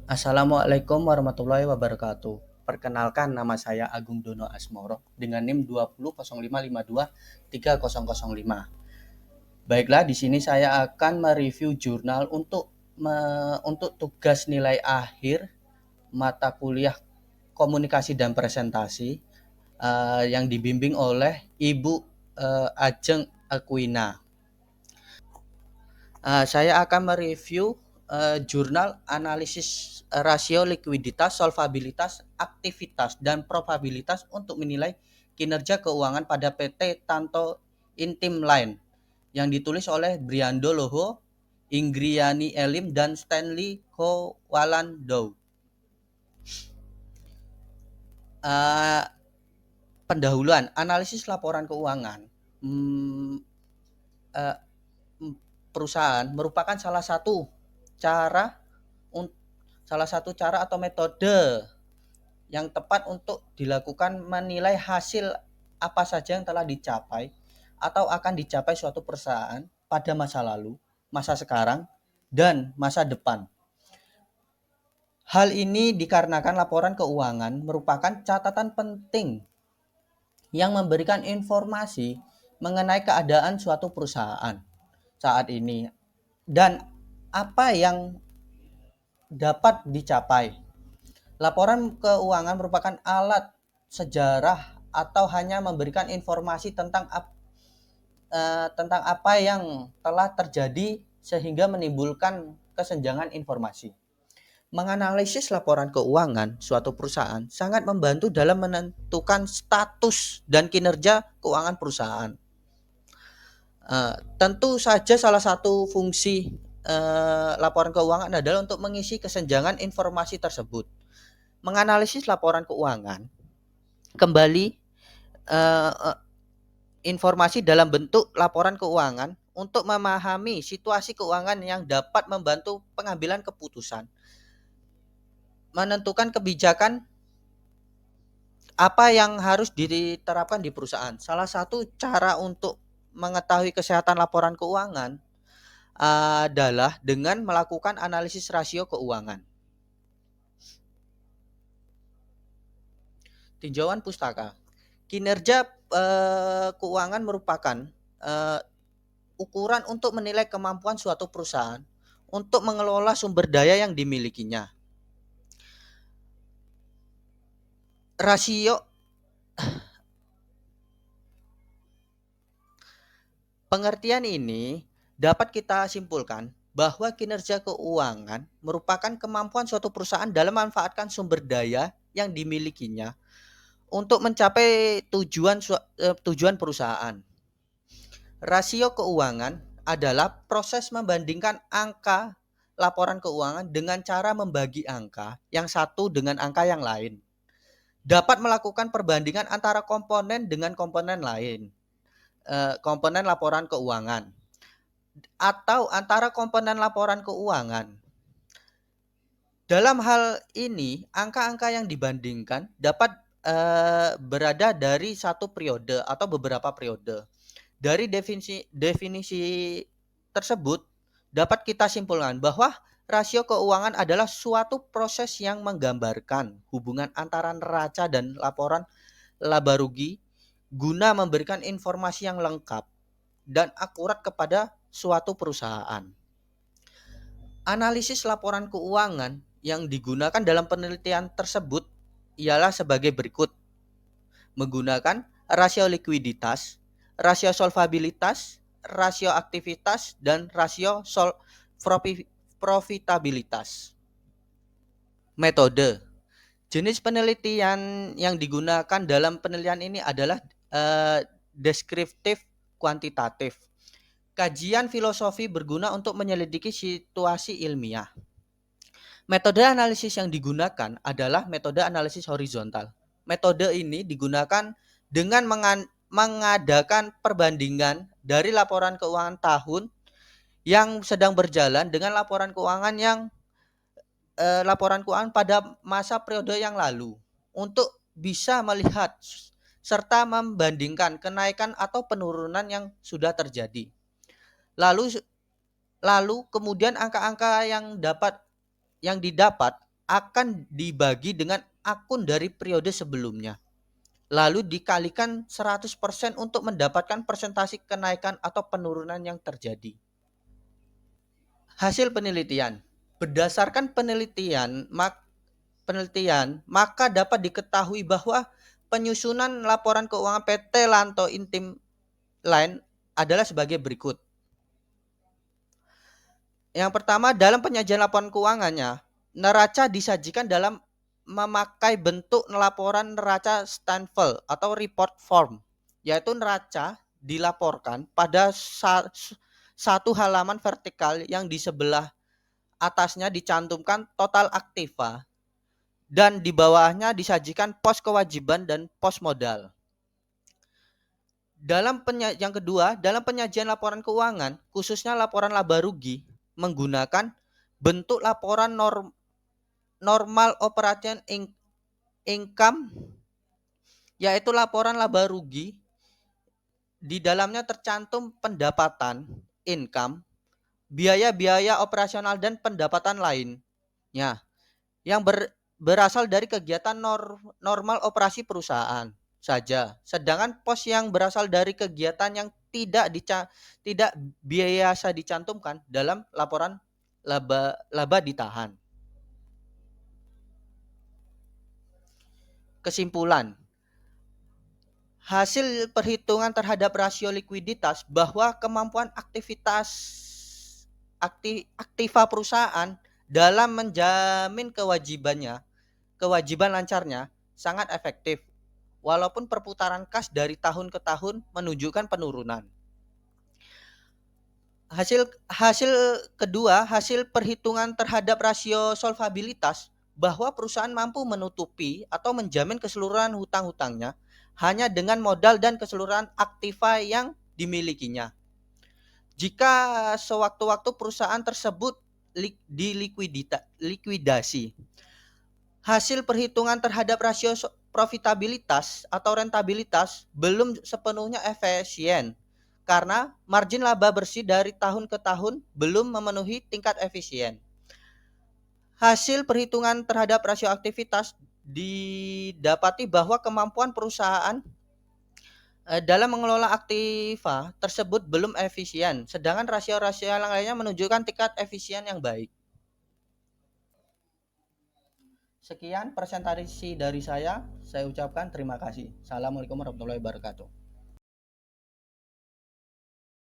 Assalamualaikum warahmatullahi wabarakatuh. Perkenalkan, nama saya Agung Dono Asmoro dengan NIM 2005523005. Baiklah, di sini saya akan mereview jurnal untuk tugas nilai akhir mata kuliah komunikasi dan presentasi yang dibimbing oleh Ibu Ajeng Aquina. Saya akan mereview jurnal analisis rasio likuiditas, solvabilitas, aktivitas, dan probabilitas untuk menilai kinerja keuangan pada PT Tanto Intim Line yang ditulis oleh Briando Loho, Ingriani Elim, dan Stanley Kowalandow. Uh, Pendahuluan analisis laporan keuangan. Hmm, uh, Perusahaan merupakan cara salah satu cara atau metode yang tepat untuk dilakukan menilai hasil apa saja yang telah dicapai atau akan dicapai suatu perusahaan pada masa lalu, masa sekarang, dan masa depan. Hal ini dikarenakan laporan keuangan merupakan catatan penting yang memberikan informasi mengenai keadaan suatu perusahaan saat ini dan apa yang dapat dicapai. Laporan keuangan merupakan alat sejarah atau hanya memberikan informasi tentang apa yang telah terjadi sehingga menimbulkan kesenjangan informasi. Menganalisis laporan keuangan suatu perusahaan sangat membantu dalam menentukan status dan kinerja keuangan perusahaan. Tentu saja salah satu fungsi laporan keuangan adalah untuk mengisi kesenjangan informasi tersebut. Menganalisis laporan keuangan kembali uh, informasi dalam bentuk laporan keuangan untuk memahami situasi keuangan yang dapat membantu pengambilan keputusan, menentukan kebijakan apa yang harus diterapkan di perusahaan. Salah satu cara untuk mengetahui kesehatan laporan keuangan adalah dengan melakukan analisis rasio keuangan. Tinjauan pustaka. Kinerja keuangan merupakan ukuran untuk menilai kemampuan suatu perusahaan untuk mengelola sumber daya yang dimilikinya. Rasio pengertian ini dapat kita simpulkan bahwa kinerja keuangan merupakan kemampuan suatu perusahaan dalam memanfaatkan sumber daya yang dimilikinya untuk mencapai tujuan perusahaan. Rasio keuangan adalah proses membandingkan angka laporan keuangan dengan cara membagi angka yang satu dengan angka yang lain. Dapat melakukan perbandingan antara komponen dengan komponen lain, komponen laporan keuangan, atau antara komponen laporan keuangan. Dalam hal ini, angka-angka yang dibandingkan dapat berada dari satu periode atau beberapa periode. Dari definisi tersebut dapat kita simpulkan bahwa rasio keuangan adalah suatu proses yang menggambarkan hubungan antara neraca dan laporan laba rugi guna memberikan informasi yang lengkap dan akurat kepada suatu perusahaan. Analisis laporan keuangan yang digunakan dalam penelitian tersebut ialah sebagai berikut. Menggunakan rasio likuiditas, rasio solvabilitas, rasio aktivitas, dan rasio profitabilitas. Metode. Jenis penelitian yang digunakan dalam penelitian ini adalah deskriptif kuantitatif. Kajian filosofi berguna untuk menyelidiki situasi ilmiah. Metode analisis yang digunakan adalah metode analisis horizontal. Metode ini digunakan dengan mengadakan perbandingan dari laporan keuangan tahun yang sedang berjalan dengan laporan keuangan pada masa periode yang lalu untuk bisa melihat serta membandingkan kenaikan atau penurunan yang sudah terjadi. Lalu kemudian angka-angka yang didapat akan dibagi dengan akun dari periode sebelumnya. Lalu dikalikan 100% untuk mendapatkan persentase kenaikan atau penurunan yang terjadi. Hasil penelitian. Berdasarkan maka dapat diketahui bahwa penyusunan laporan keuangan PT Lanto Intim Line adalah sebagai berikut. Yang pertama, dalam penyajian laporan keuangannya, neraca disajikan dalam memakai bentuk laporan neraca Stanfel atau report form, yaitu neraca dilaporkan pada satu halaman vertikal yang di sebelah atasnya dicantumkan total aktiva dan di bawahnya disajikan pos kewajiban dan pos modal. Yang kedua, dalam penyajian laporan keuangan, khususnya laporan laba rugi, menggunakan bentuk laporan normal operation income, yaitu laporan laba rugi. Di dalamnya tercantum pendapatan, income, biaya-biaya operasional dan pendapatan lainnya yang berasal dari kegiatan normal operasi perusahaan saja. Sedangkan pos yang berasal dari kegiatan yang tidak biasa dicantumkan dalam laporan laba ditahan. Kesimpulan. Hasil perhitungan terhadap rasio likuiditas bahwa kemampuan aktiva perusahaan dalam menjamin kewajiban lancarnya sangat efektif. Walaupun perputaran kas dari tahun ke tahun menunjukkan penurunan. Hasil kedua, hasil perhitungan terhadap rasio solvabilitas bahwa perusahaan mampu menutupi atau menjamin keseluruhan hutang-hutangnya hanya dengan modal dan keseluruhan aktiva yang dimilikinya. Jika sewaktu-waktu perusahaan tersebut likuidasi, hasil perhitungan terhadap rasio profitabilitas atau rentabilitas belum sepenuhnya efisien karena margin laba bersih dari tahun ke tahun belum memenuhi tingkat efisien. Hasil perhitungan terhadap rasio aktivitas didapati bahwa kemampuan perusahaan dalam mengelola aktiva tersebut belum efisien, sedangkan rasio-rasio yang lainnya menunjukkan tingkat efisien yang baik. Sekian presentasi dari saya ucapkan terima kasih. Assalamualaikum warahmatullahi wabarakatuh.